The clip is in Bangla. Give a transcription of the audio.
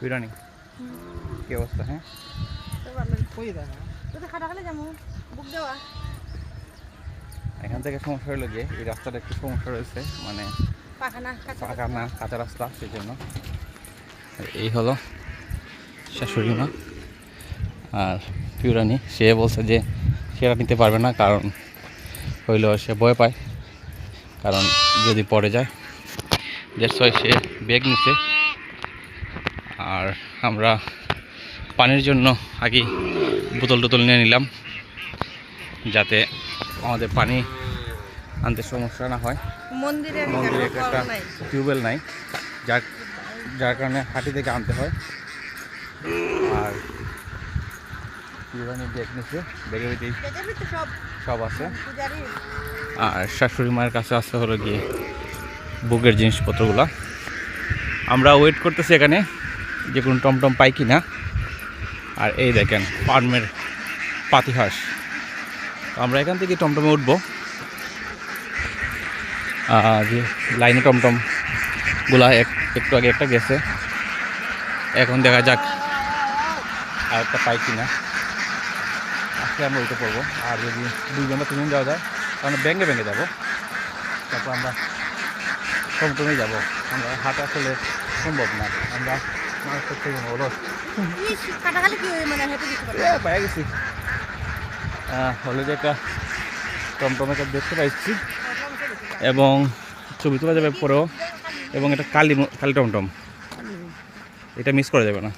বিরানি কি অবস্থা? হ্যাঁ এখান থেকে সমস্যা হলো গিয়ে এই রাস্তাটা একটু সমস্যা রয়েছে, মানে পাকা না কাঁচা রাস্তা, সেই জন্য। এই হলো শাশুড়ি মা আর পিউরানি। সে বলছে যে সেটা নিতে পারবে না, কারণ হইল সে ভয় পায়, কারণ যদি পড়ে যায়। দ্যাটস ওয়াই সে ব্যাগ নিচ্ছে। আর আমরা পানির জন্য আগে বোতল টোতল নিয়ে নিলাম, যাতে আমাদের পানি আনতে সমস্যা না হয়। মন্দিরে একটা টিউবওয়েল নাই, যার কারণে হাঁটি থেকে আনতে হয়। আর ব্যাগ নিচ্ছে, ব্যাগের ভিতরে সব আছে। আর শাশুড়ি মায়ের কাছে আসতে হলো গিয়ে বুকের জিনিসপত্রগুলো। আমরা ওয়েট করতেছি এখানে যে কোনো টমটম পাই কি না। আর এই দেখেন ফার্মের পাতিহাঁস। আমরা এখান থেকে টমটমে উঠবো। যে লাইনে টমটমগুলা একটু আগে একটা গেছে, এখন দেখা যাক আর একটা পাই কিনা। আজকে আমরা উঠে পড়বো। আর যদি 2 ঘন্টা 3 দিন যাওয়া যায়, তাহলে ব্যাঙ্গে যাবো। তারপর আমরা টমটমে যাবো। আমরা হাঁটা আসলে সম্ভব না, আমরা মানুষ করতে হলো পাই গেছি। হলে যে একটা টমটমে দেখতে পাইছি, এবং ছবি তোলা যাবে পরেও, এবং এটা কালি টমটম, এটা মিস করা যাবে না।